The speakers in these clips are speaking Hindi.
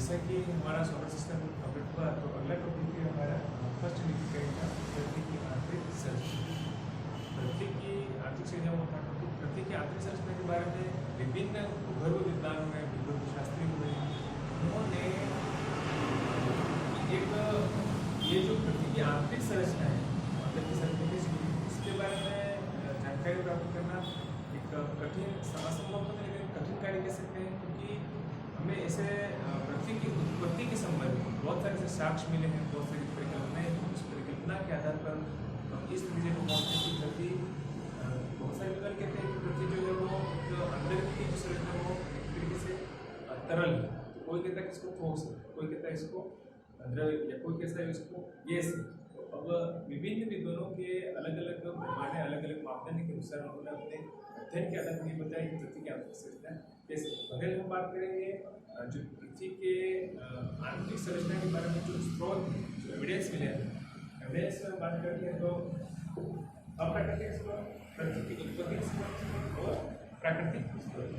जैसा कि हमारा सोलर सिस्टम कंप्लीट हुआ तो अगला टॉपिक है हमारा फर्स्ट डिफिकल्ट था पृथ्वी की आंतरिक संरचना। पृथ्वी की आंतरिक संरचना का टॉपिक पृथ्वी की आंतरिक संरचना के बारे में विभिन्न भूगर्भ विद्वानों ने भूगर्भ शास्त्री हुए उन्होंने एक ये जो पृथ्वी की आंतरिक संरचना है मतलब की संरचना इसके बारे में जानकारी प्राप्त करना एक कठिन असंभव तो नहीं लेकिन कठिन कार्य कह सकते हैं क्योंकि हमें ऐसे पृथ्वी की उत्पत्ति के संबंध में बहुत सारे ऐसे साक्ष्य मिले हैं, बहुत सारी परिकल्पनाएं हैं। उस परिकल्पना के आधार पर हम इस नतीजे को पहुँचते हैं कि पृथ्वी बहुत सारे विद्वान कहते हैं कि पृथ्वी जो है वो जो अंदर की जो संरचना वो एक तरीके से तरल है। तो कोई कहता है कि इसको ठोस है, कोई कहता है इसको द्रव या कोई कहता है इसको गैस है। तो अब विभिन्न विद्वानों के अलग अलग पैमाने अलग अलग मापदंड के अनुसार उन्होंने अपने अध्ययन के आधार पर ये बताया कि पृथ्वी की आंतरिक संरचना कैसे। पहले हम बात करेंगे जो पृथ्वी के आंतरिक संरचना के बारे में जो स्रोत जो एविडेंस मिले हैं, एविडेंस में बात करते हैं तो अप्राकृतिक स्रोत, पृथ्वी की उत्पत्ति स्रोत और प्राकृतिक स्रोत।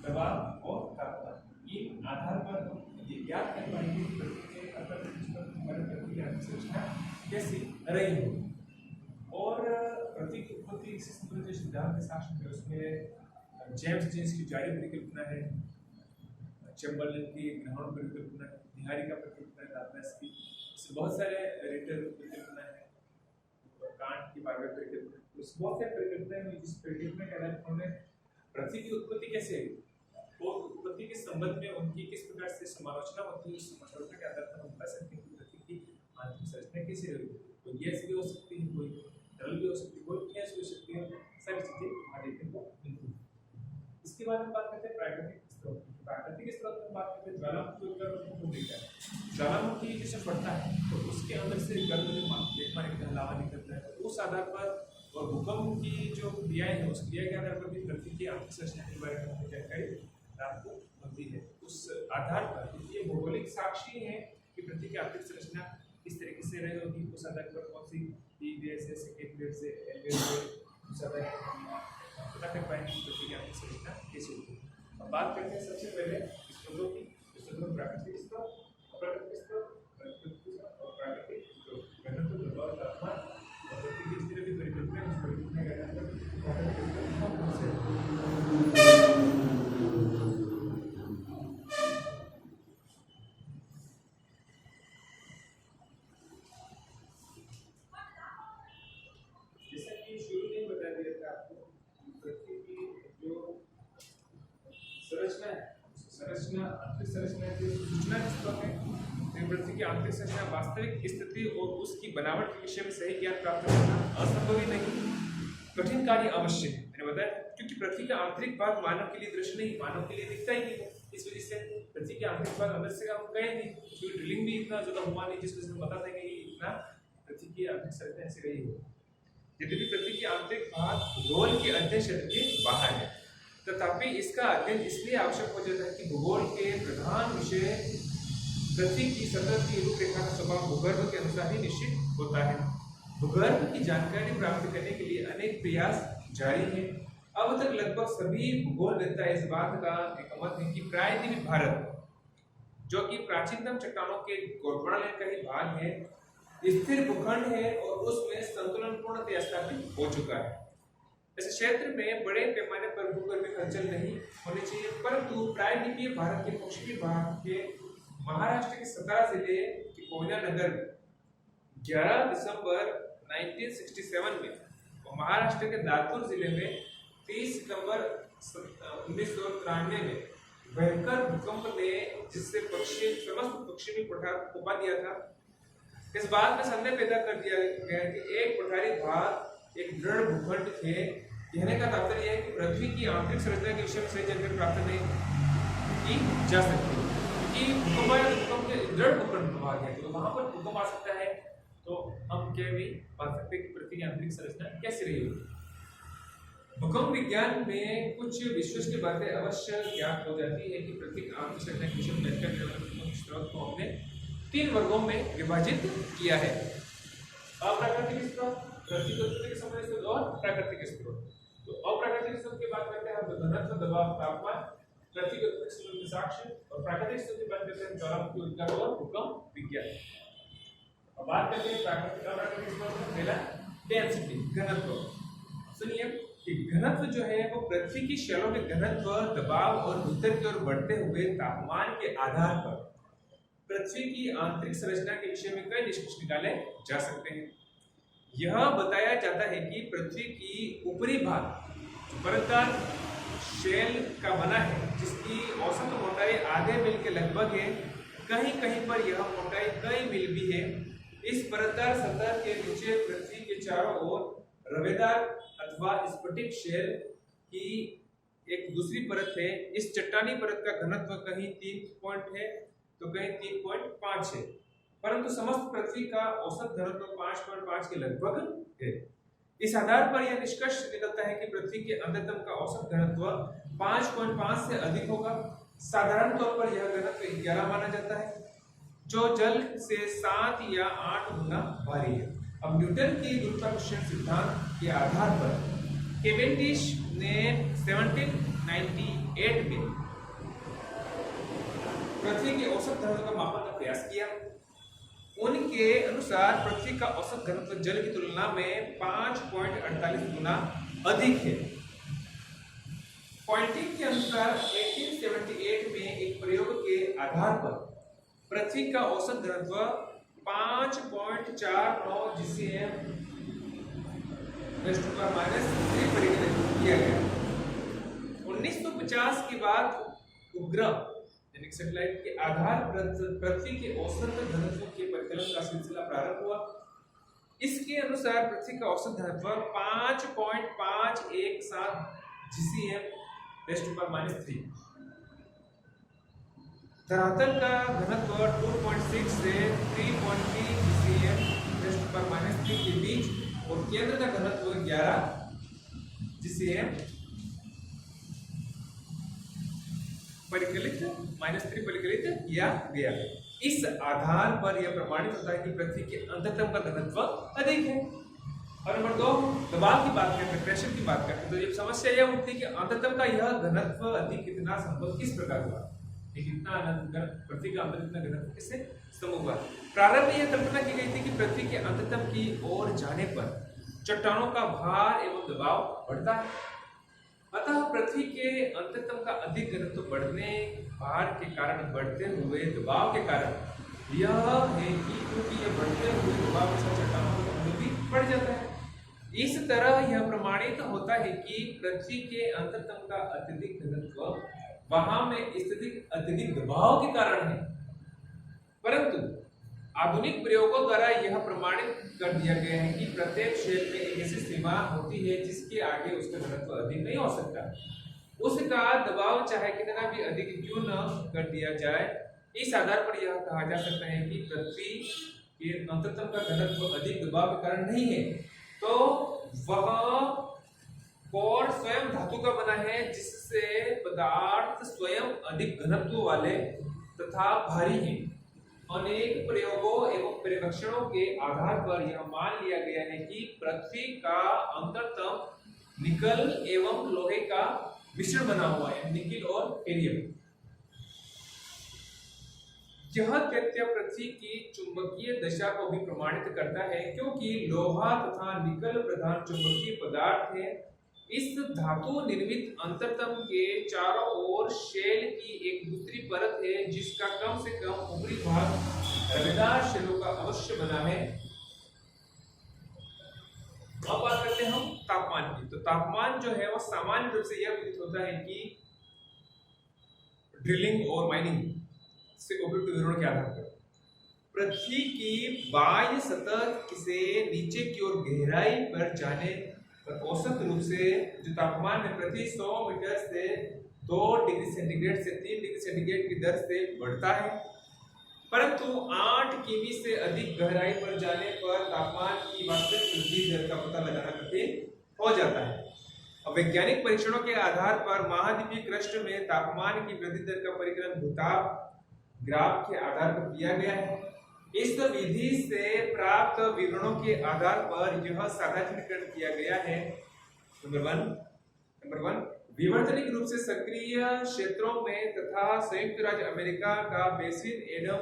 दबाव और तापमान इन आधार पर हम ये ज्ञात कर पाएंगे कि पृथ्वी के पृथ्वी की आंतरिक संरचना कैसी रही हो। और पृथ्वी की उत्पत्ति से संबंधित जो सिद्धांत शास्त्र है उसमें जेम्स जीन्स की जारी परिकल्पना है, चैम्बरलेन की ग्रहण परिकल्पना है, निहारिका परिकल्पना है, लाप्लास की बहुत सारे रिटर परिकल्पना है, कांट की बारहवीं परिकल्पना, बहुत सारे परिकल्पनाएं हैं जिस परिकल्पना के आधार पर उन्होंने पृथ्वी की उत्पत्ति कैसे हुई और उत्पत्ति के संबंध में उनकी किस प्रकार से समालोचना होती है, उस समालोचना के आधार पर हम बता सकते हैं कि पृथ्वी की आंतरिक संरचना कैसी रही। कोई गैस भी हो सकती है, कोई तरल भी हो सकती है, कोई गैस हो सकती है, सारी चीजें वहाँ देखने को मिलती है। इसके बाद हम बात करते हैं प्राकृतिक स्रोत। प्राकृतिक स्रोत में बात करते हैं ज्वालामुखी को देखा है। ज्वालामुखी जैसे फटता है तो उसके अंदर से गर्म जो magma निकलता है, लावा निकलता है, तो उस आधार पर और भूकंप की जो क्रियाएं हैं उस क्रिया के आधार पर भी पृथ्वी की आंतरिक संरचना के बारे में जानकारी प्राप्त होती है। उस आधार पर ये भौगोलिक साक्षी है कि पृथ्वी की आंतरिक संरचना किस तरीके से रही होगी, उस आधार पर कौन सी डी वेव से सेकेंड वेव से एल वेव से उस आधार पर पता कर पाएंगे कि पृथ्वी की आंतरिक संरचना कैसी होगी। अब बात करते हैं सबसे पहले स्रोतों की। स्रोत प्राकृतिक स्रोत, अप्राकृतिक स्रोत, प्राकृतिक स्रोत, घनत्व, दबाव, तापमान और पृथ्वी की जितने भी परिकल्पना है उस परिकल्पना के आधार पर पृथ्वी की आंतरिक संरचना वास्तविक स्थिति और उसकी बनावट के विषय में सही ज्ञान प्राप्त करना असंभव ही नहीं, कठिन कार्य अवश्य है। मैंने बताया क्योंकि पृथ्वी का आंतरिक भाग मानव के लिए दृश्य नहीं, मानव के लिए दिखता ही नहीं है। इस वजह से पृथ्वी के आंतरिक भाग अंदर से हम गए नहीं, क्योंकि ड्रिलिंग भी इतना ज्यादा हुआ नहीं जिस वजह से हम बता देंगे कि इतना पृथ्वी की आंतरिक संरचना ऐसी रही हो। यद्यपि पृथ्वी की आंतरिक भाग भूगोल के अध्ययन क्षेत्र के बाहर है, तथापि इसका अध्ययन इसलिए आवश्यक हो जाता है कि भूगोल के प्रधान विषय पृथ्वी की सतह की रूपरेखा का स्वभाव भूगर्भ के अनुसार ही निश्चित होता है। भूगर्भ की जानकारी प्राप्त करने के लिए अनेक प्रयास जारी हैं। अब तक लगभग सभी भूगोलवेत्ता इस बात का एकमत है कि प्रायद्वीप भारत, जो कि प्राचीनतम चट्टानों के गोंडवाना का ही भाग है, स्थिर भूखंड है और उसमें संतुलन पूर्णतः स्थापित हो चुका है। इस क्षेत्र में बड़े पैमाने पर भूगर्भिक हलचल नहीं होनी चाहिए, परंतु प्रायद्वीपीय भारत के पश्चिमी भाग के महाराष्ट्र के सतारा जिले के कोयना नगर में 11 दिसंबर 1967 में और महाराष्ट्र के दातुर जिले में 30 सितंबर 1993 में भयंकर भूकंप ने जिससे समस्त पश्चिमी पठार कोपा दिया था। इस बात में संदेह पैदा कर दिया गया कि एक पठारी भाग एक दृढ़ भूखंड थे। कहने का तात्पर्य है कि पृथ्वी की आंतरिक संरचना के विषय में सही जानकारी प्राप्त नहीं की जा सकती कि भूकंप के दृढ़ भूखंड भाग है तो वहां पर भूकंप आ सकता है। तो हम क्या भी बात सकते हैं कि पृथ्वी की आंतरिक संरचना कैसी रही होगी। भूकंप विज्ञान में कुछ विश्वसनीय बातें अवश्य ज्ञात हो जाती है कि पृथ्वी की आंतरिक संरचना के विषय में स्रोत को हमने 3 वर्गों में विभाजित किया है। अप्राकृतिक स्रोत, पृथ्वी के संबंधित स्रोत और प्राकृतिक स्रोत। तो अप्राकृतिक स्रोत की बात करते हैं हम घनत्व, दबाव, तापमान, पृथ्वी के उत्पत्ति समय के साक्ष्य और प्राकृतिक स्थिति बात करते हैं ज्वालामुखी उद्गार और भूकंप विज्ञान। अब बात करते हैं प्राकृतिक अप्राकृतिक स्रोत। पहला डेंसिटी, घनत्व। सुनिए कि घनत्व जो है वो पृथ्वी की शैलों के घनत्व, दबाव और भीतर की ओर बढ़ते हुए तापमान के आधार पर पृथ्वी की आंतरिक संरचना के विषय में कई निष्कर्ष निकाले जा सकते हैं। यह बताया जाता है कि पृथ्वी की ऊपरी भाग परतदार शेल का बना है, जिसकी औसत मोटाई आधे मील के लगभग है। कहीं कहीं पर यह मोटाई कई मील भी है। इस परतदार सतह के नीचे पृथ्वी के चारों ओर रवेदार अथवा स्फटिक शेल की एक दूसरी परत है। इस चट्टानी परत का घनत्व कहीं 3 पॉइंट है तो कहीं 3.5 है, परंतु समस्त पृथ्वी का औसत घनत्व 5.5 के लगभग है। इस आधार पर यह निष्कर्ष निकलता है कि पृथ्वी के अंततम का औसत घनत्व 5.5 से अधिक होगा। साधारण तौर पर यह घनत्व 11 माना जाता है, जो जल से 7 या 8 गुना भारी है। अब न्यूटन की गुरुत्वाकर्षण सिद्धांत के आधार पर केवेंडिश ने 1798 में पृथ्वी के औसत घनत्व का मापन का प्रयास किया। उनके अनुसार पृथ्वी का औसत घनत्व जल की तुलना में 5.48 गुना अधिक है। पॉइंटिंग के अनुसार 1878 में एक प्रयोग के आधार पर पृथ्वी का औसत घनत्व 5.49 GCM किया गया। 1950 के बाद उपग्रह यानी सैटेलाइट के आधार पर पृथ्वी के औसत घनत्व के परिकलन का सिलसिला प्रारंभ हुआ। इसके अनुसार पृथ्वी का औसत घनत्व 5.517 GCM/3, धरातल का घनत्व 2.6 से 3.3 GCM/3 के बीच और केंद्र का घनत्व 11 GCM -3 परिकलित किया गया। इस आधार पर यह प्रमाणित होता है कि पृथ्वी के अंततम का घनत्व अधिक है। और नंबर 2, दबाव की बात करते हैं, प्रेशर की बात करते हैं, तो ये समस्या यह उठती है कि अंततम का यह घनत्व अधिक कितना संभव किस प्रकार हुआ, पृथ्वी का अंततम घनत्व किससे संभव हुआ। प्रारंभ में यह कल्पना की गई थी कि पृथ्वी के अंततम की ओर जाने पर चट्टानों का भार एवं दबाव बढ़ता है। अतः पृथ्वी के अंततम का अधिक घनत्व बढ़ने, भार के कारण बढ़ते हुए दबाव के कारण यह है कि क्योंकि यह बढ़ते हुए दबाव के साथ चट्टानों का घनत्व भी बढ़ जाता है। इस तरह यह प्रमाणित होता है कि पृथ्वी के अंततम का अत्यधिक घनत्व वहां में स्थित अत्यधिक दबाव के कारण है। परंतु आधुनिक प्रयोगों द्वारा यह प्रमाणित कर दिया गया है कि प्रत्येक शेल में एक ऐसी सीमा होती है जिसके आगे उसका घनत्व अधिक नहीं हो सकता। उसका दबाव चाहे कितना भी अधिक क्यों न कर दिया जाए, इस आधार पर यह कहा जा सकता है कि पृथ्वी के अंततम का घनत्व अधिक दबाव के कारण नहीं है, तो वह कोर स्वयं धातु का बना है, जिससे पदार्थ स्वयं अधिक घनत्व वाले तथा भारी है। अनेक प्रयोगों एवं परीक्षणों के आधार पर यह मान लिया गया है कि पृथ्वी का अंततम निकल एवं लोहे का मिश्रण बना हुआ है, निकिल और हेलियम। यह तथ्य पृथ्वी की चुंबकीय दशा को भी प्रमाणित करता है, क्योंकि लोहा तथा निकल प्रधान चुंबकीय पदार्थ है। इस धातु निर्मित अंतरतम के चारों ओर शेल की एक दूसरी परत है, जिसका कम से कम ऊपरी भाग रवेदार शेलों का अवश्य बना है। अब बात करते हैं हम तापमान की। तो तापमान जो है वो सामान्य रूप से यह विदित होता है कि ड्रिलिंग और माइनिंग से उपयुक्त विवरण के आधार पर पृथ्वी की बाह्य सतह से नीचे की ओर गहराई पर जाने पर औसत रूप से जो तापमान में प्रति 100 मीटर से 2 डिग्री सेंटीग्रेड से 3 डिग्री सेंटीग्रेड की दर से बढ़ता है, परंतु 8 किमी से अधिक गहराई पर जाने पर तापमान की वास्तविक वृद्धि दर का पता लगाना कठिन हो जाता है। अब वैज्ञानिक परीक्षणों के आधार पर महाद्वीपीय क्रस्ट में तापमान की वृद्धि दर का परिकलन भूताप ग्राफ के आधार पर किया गया है। इस विधि से प्राप्त विवरणों के आधार पर यह साधारणीकरण किया गया है। नंबर वन विवर्तनिक रूप से सक्रिय क्षेत्रों में तथा संयुक्त राज्य अमेरिका का बेसिन एडम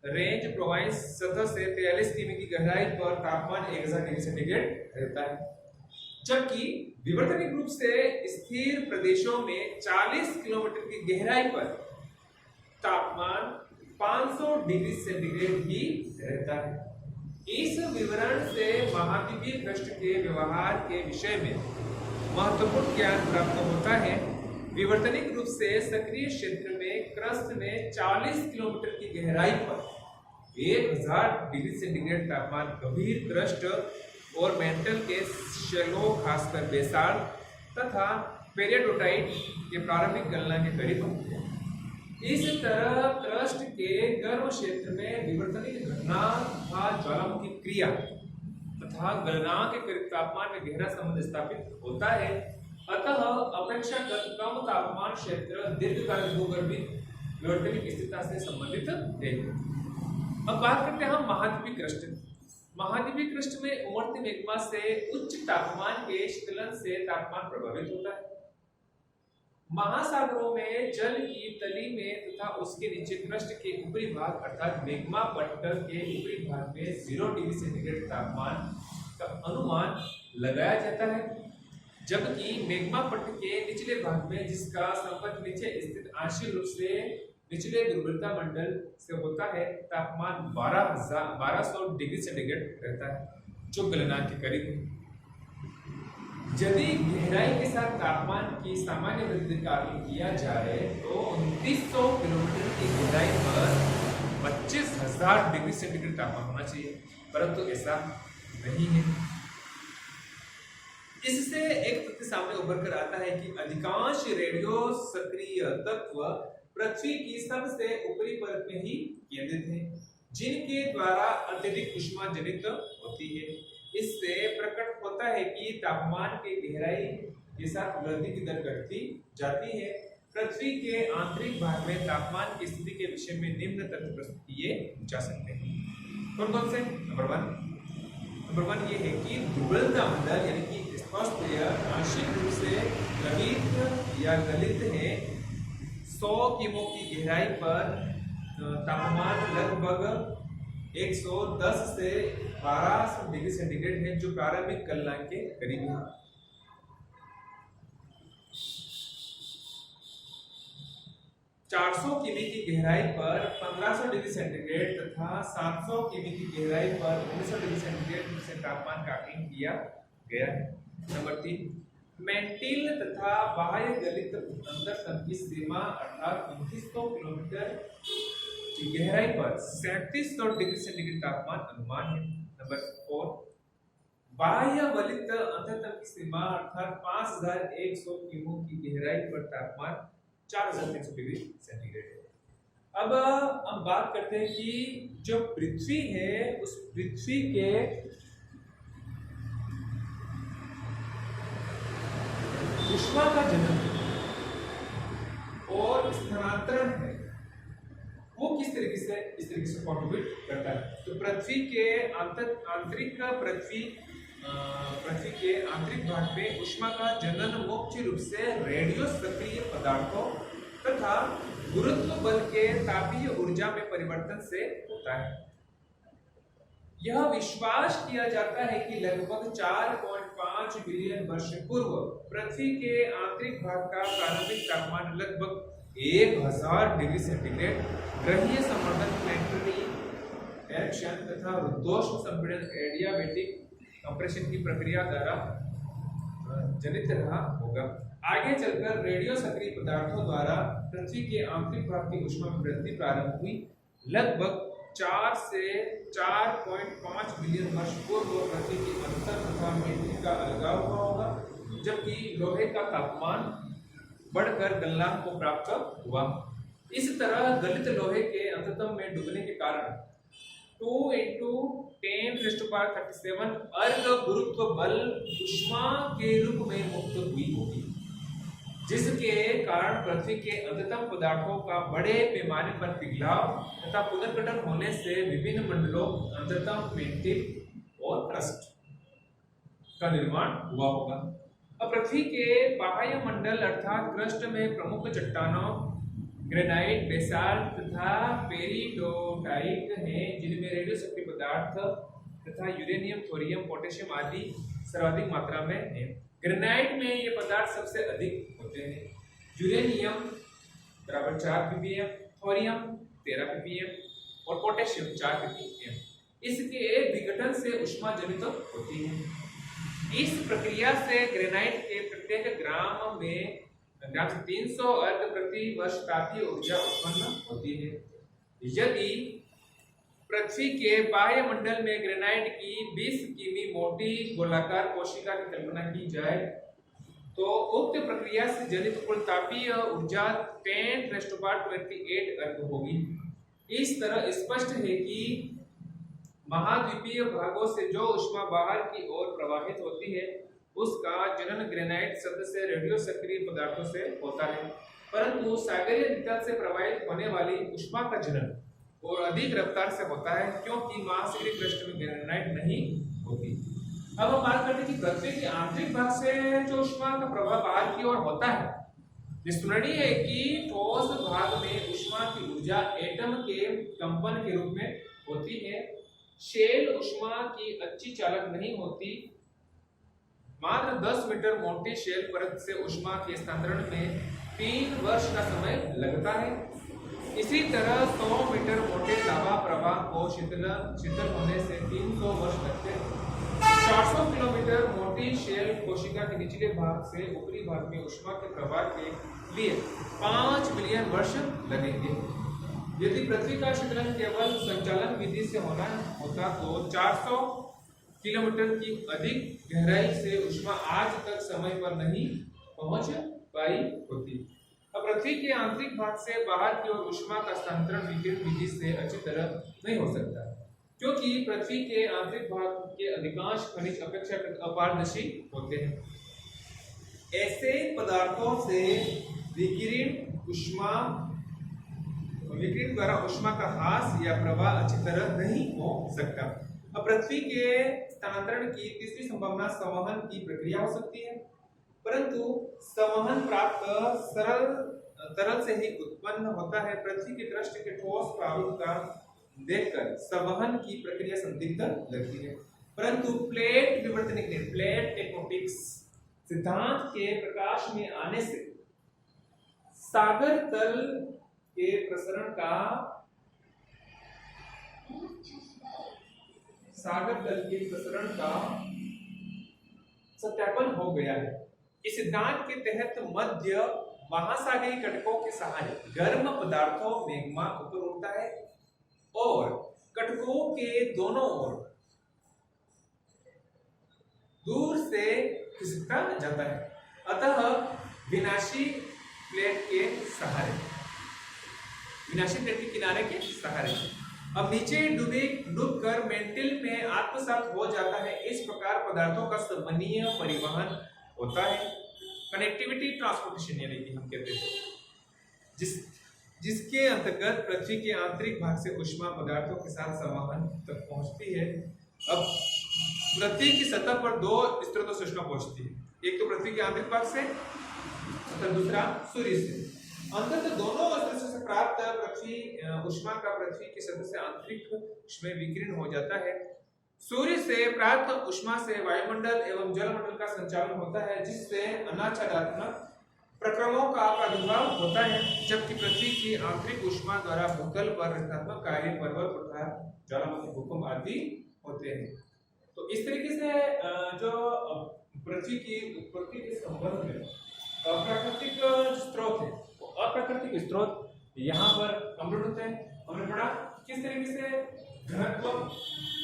रेंज प्रोवांस सतह से 43 किमी की गहराई पर तापमान 1000 डिग्री सेंटीग्रेड रहता है, जबकि विवर्तनिक रूप से स्थिर प्रदेशों में 40 किलोमीटर की गहराई पर तापमान 500 डिग्री सेंटीग्रेड ही रहता है। इस विवरण से महाद्वीपीय क्रस्ट के व्यवहार के विषय में महत्वपूर्ण ज्ञान प्राप्त होता है। विवर्तनिक रूप से सक्रिय क्षेत्र में क्रस्ट में 40 किलोमीटर की गहराई पर 1000 डिग्री सेंटीग्रेड तापमान गंभीर क्रस्ट और मेंटल के शैलो खासकर बेसाल्ट तथा पेरियोडोटाइट के प्रारंभिक गलना के करीब होते हैं। इस तरह क्रस्ट के गर्म क्षेत्र में विवर्तनिक घटना तथा ज्वालामुखी क्रिया तथा गलनांक के करीब तापमान में गहरा संबंध स्थापित होता है। अतः अपेक्षाकृत कम तापमान क्षेत्र दीर्घकालिक भूगर्भित विवर्तनिक स्थिरता से संबंधित है। अब बात करते हैं हम महाद्वीपीय क्रस्ट। महाद्वीपीय क्रस्ट में उमड़ते मैग्मा से उच्च तापमान के शीतलन से तापमान प्रभावित होता है। महासागरों में जल की तली में तथा उसके नीचे क्रस्ट के ऊपरी भाग अर्थात मैग्मा पट्टल के ऊपरी भाग में 0 डिग्री सेंटीग्रेड तापमान का अनुमान लगाया जाता है, जबकि मैग्मा पट्ट के निचले भाग में जिसका संपर्क नीचे स्थित आंशिक रूप से निचले दुर्बलता मंडल से होता है, तापमान 1200 डिग्री सेंटीग्रेड रहता है, जो गलनांक के करीब है। यदि गहराई के साथ तापमान की सामान्य वृद्धि का आकलन किया जाए तो 2900 किलोमीटर की गहराई पर 25,000 डिग्री सेंटीग्रेड तापमान होना चाहिए, परंतु ऐसा नहीं है। इससे एक तथ्य सामने उभर कर आता है कि अधिकांश रेडियो सक्रिय तत्व पृथ्वी की सबसे ऊपरी परत में ही केंद्रित हैं, जिनके द्वारा अत्यधिक ऊष्मा जनित होती है। इससे प्रकट होता है कि तापमान के गहराई के साथ वृद्धि की दर घटती जाती है। पृथ्वी के आंतरिक भाग में तापमान की स्थिति के विषय में निम्न तथ्य प्रस्तुत किए जा सकते हैं। कौन कौन से? नंबर वन ये है कि दुर्बलता मंडल यानी कि स्पष्ट या आंशिक रूप से गलित या गलित है। 100 किमो की गहराई पर तापमान लगभग 110 से 1200 डिग्री सेंटीग्रेड है, जो प्रारंभिक गलनांक के करीब है। (400 किमी की गहराई पर 1500 डिग्री सेंटीग्रेड तथा 700 किमी की गहराई पर 1900 डिग्री सेंटीग्रेड से तापमान का आकलन किया गया है। नंबर 3, मेंटिल तथा बाह्य गलित अंतरतम की सीमा अर्थात 2900 किलोमीटर की गहराई पर 3700 डिग्री सेंटीग्रेड तापमान अनुमान है। नंबर 4, बाह्य वलित अंतरतम की सीमा अर्थात 5100 किमो की गहराई पर तापमान 4300 डिग्री सेंटीग्रेड है। अब हम बात करते हैं कि जो पृथ्वी है उस पृथ्वी के ऊष्मा का जन्म और स्थानांतरण है वो किस तरीके से कंट्रीब्यूट करता है। तो पृथ्वी के आंतरिक भाग में ऊष्मा का जनन मुख्य रूप से रेडियो सक्रिय पदार्थों तथा गुरुत्व बल के तापीय ऊर्जा में परिवर्तन से होता है। यह विश्वास किया जाता है कि लगभग 4.5 बिलियन वर्ष पूर्व पृथ्वी के आंतरिक भाग का प्रारंभिक तापमान लगभग 1000 डिग्री सेंटीग्रेड ग्रहीय संवर्धन प्लैनेटरी एक्शन तथा रुद्धोष्म संपीड़न एडियाबैटिक कंप्रेशन की प्रक्रिया द्वारा जनित रहा होगा। आगे चलकर रेडियो सक्रिय पदार्थों द्वारा पृथ्वी के आंतरिक भाग की ऊष्मा में वृद्धि प्रारंभ हुई। लगभग 4 से 4.5 बिलियन वर्ष पूर्व पृथ्वी की अंतर तथा मेंटिल का अलगाव हुआ होगा, जबकि लोहे का तापमान बढ़कर गलनांक को प्राप्त हुआ। इस तरह गलित लोहे के अंततम में डूबने के कारण 2 × 10⁻37 अर्ग गुरुत्व बल ऊष्मा के रूप में मुक्त हुई होगी, जिसके कारण पृथ्वी के अंततम पदार्थों का बड़े पैमाने पर पिघलाव तथा पुनर्गठन होने से विभिन्न मंडलों अंततम मेंटिल और क्रस्ट का निर्माण हुआ होगा। अब पृथ्वी के बाह्य मंडल अर्थात क्रस्ट में प्रमुख चट्टानों ग्रेनाइट, बेसाल्ट तथा पेरिडोटाइट हैं, जिनमें रेडियोएक्टिव पदार्थ तथा यूरेनियम, थोरियम, पोटेशियम आदि सर्वाधिक मात्रा में है। ग्रेनाइट में ये पदार्थ सबसे अधिक होते हैं। यूरेनियम बराबर 4 ppm, थोरियम 13 ppm और पोटेशियम 4 ppm। इसके विघटन से ऊष्मा जनित होती है। इस प्रक्रिया से ग्रेनाइट के प्रत्येक ग्राम से 300 अर्ग प्रति वर्ष तापीय ऊर्जा उत्पन्न होती है। यदि पृथ्वी के बाह्य मंडल में ग्रेनाइट की 20 किमी मोटी गोलाकार कोशिका की कल्पना की जाए तो उक्त प्रक्रिया से जनित कुल तापीय ऊर्जा 10⁻28 अर्ग होगी। इस तरह स्पष्ट है कि महाद्वीपीय भागों से जो ऊष्मा बाहर की ओर प्रवाहित होती है उसका जनन ग्रेनाइट शब्द से रेडियो सक्रिय पदार्थों से होता है, परंतु सागरीय निकाल से प्रवाहित होने वाली ऊष्मा का जनन और अधिक रफ्तार से होता है, क्योंकि महासागरीय क्रस्ट में ग्रेनाइट नहीं होती। अब हम बात करते हैं कि पृथ्वी के आंतरिक भाग से जो ऊष्मा का प्रवाह बाहर की ओर होता है, स्मरणीय है कि ठोस भाग में ऊष्मा की ऊर्जा एटम के कंपन के रूप में होती है। शेल ऊष्मा की अच्छी चालक नहीं होती। मात्र 10 मीटर मोटी शेल परत से ऊष्मा के स्थानांतरण में 3 वर्ष का समय लगता है। इसी तरह 100 मीटर मोटे लावा प्रवाह को शीतल होने से 300 वर्ष लगते हैं। 400 किलोमीटर मोटी शेल कोशिका के निचले भाग से ऊपरी भाग में ऊष्मा के प्रवाह के लिए 5 मिलियन वर्ष लगेंगे। यदि पृथ्वी का शीतलन केवल संचालन विधि से होता तो 400 किलोमीटर की अधिक गहराई से ऊष्मा आज तक समय पर नहीं पहुंच पाई होती। अब पृथ्वी के आंतरिक भाग से बाहर की ओर ऊष्मा का स्थानांतरण विकिरण विधि से अच्छी तरह नहीं हो सकता, क्योंकि पृथ्वी के आंतरिक भाग के अधिकांश खनिज अपेक्षाकृत अपारदर्शी होते हैं। ऐसे पदार्थों से विकिरण द्वारा ऊष्मा का ह्रास या प्रवाह अच्छी तरह नहीं हो सकता। अब पृथ्वी के स्थानांतरण की तीसरी संभावना संवहन की प्रक्रिया हो सकती है, परंतु संवहन प्राप्त तरल से ही उत्पन्न होता है। पृथ्वी के क्रस्ट के ठोस प्रारूप का देखकर संवहन की प्रक्रिया संदिग्ध लगती है, परंतु प्लेट विवर्तनिक प्लेट टेक्टोनिक्स सिद्धांत के प्रकाश में आने से सागर तल के प्रसरण का सत्यापन हो गया है। इस सिद्धांत के तहत मध्य महासागरीय कटकों के सहारे गर्म पदार्थों मैग्मा ऊपर उठता है और कटकों के दोनों ओर दूर से खिसकता जाता है। अतः विनाशी प्लेट के किनारे के सहारे अब नीचे डूबकर मेंटिल में आत्मसात हो जाता है। इस प्रकार पदार्थों का समन्वय परिवहन होता है। कनेक्टिविटी ट्रांसपोर्टेशन यानी कि हम कहते हैं जिसके अंतर्गत पृथ्वी के आंतरिक भाग से ऊष्मा पदार्थों के साथ संवहन तक पहुंचती है। अब पृथ्वी की सतह पर 2 स्रोतों से ऊष्मा पहुंचती है, एक तो पृथ्वी के आंतरिक भाग से तथा दूसरा सूर्य से। अंततः दोनों स्रोतों से प्राप्त पृथ्वी ऊष्मा का पृथ्वी की सतह से आंतरिक में विकिरण हो जाता है। सूर्य से प्राप्त ऊष्मा से वायुमंडल एवं जलमंडल का संचालन होता है, जिससे अनाच्छादनात्मक प्रक्रमों का प्रादुर्भाव होता है, जबकि पृथ्वी की आंतरिक ऊष्मा द्वारा भूतल पर रचनात्मक कार्य पर्वत तथा ज्वालामुखी भूकंप आदि होते हैं। तो इस तरीके से जो पृथ्वी की उत्पत्ति के संबंध में प्राकृतिक स्रोत है, अप्राकृतिक स्रोत यहाँ पर कंप्लीट होते हैं। हमने पढ़ा किस तरीके से घनत्व,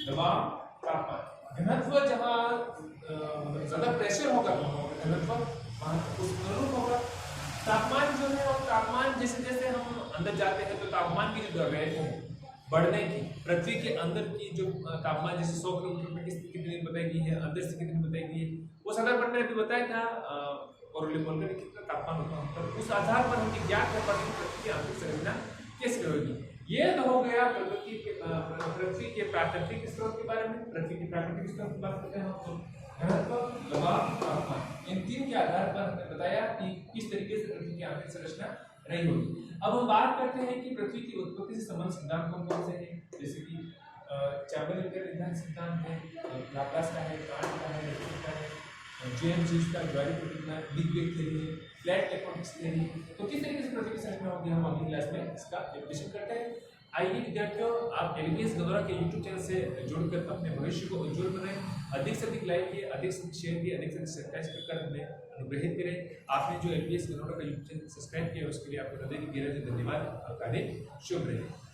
दबाव, तापमान। घनत्व जहाँ ज्यादा प्रेशर होगा घनत्व उस अनुरूप होगा। तापमान जो है और तापमान जैसे जैसे हम अंदर जाते हैं तो तापमान की जो दर है बढ़ने की, पृथ्वी के अंदर की जो तापमान जैसे 100 किलोमीटर में कितनी बताई गई है, अंदर से कितनी बताई गई है, वो साधारण ने भी बताया था और कितना तापमान होता है। तो उस आधार पर हम ज्ञात कर पाते हैं पृथ्वी की आंतरिक संरचना कैसे होगी। ये तो हो गया पृथ्वी के प्राकृतिक स्रोत के बारे में। पृथ्वी के प्राकृतिक स्रोत की बात करते हैं हम घनत्व, दबाव, तापमान, इन तीन के आधार पर हमने बताया कि किस तरीके से पृथ्वी की आंतरिक संरचना रही होगी। अब हम बात करते हैं कि पृथ्वी की उत्पत्ति से संबंधित सिद्धांत कौन कौन से हैं, जैसे कि चार्ल्स का सिद्धांत है, लाप्लास का है, कांट का है, न्यूटन का है, जेम्स ह्यूस का ज्वाइंट प्रक्रिया, बिग बैंग थ्योरी है, फ्लैट टेक्टोनिक्स थ्योरी। तो किस तरीके से पृथ्वी की संरचना होगी हम अगली क्लास में इसका एक्सप्लेनेशन करते हैं। आइए विद्यार्थियों, आप एलबीएस गदौरा के यूट्यूब चैनल से जुड़कर अपने भविष्य को उज्जवल बनाएं, अधिक से अधिक लाइक किए, अधिक से अधिक शेयर किए, अधिक से अधिक सब्सक्राइब कर हमें अनुग्रहित करें। आपने जो एलबीएस गदौरा का यूट्यूब चैनल सब्सक्राइब किया उसके लिए आपको हृदय की गहराई से धन्यवाद। आपका दिन शुभ रहे।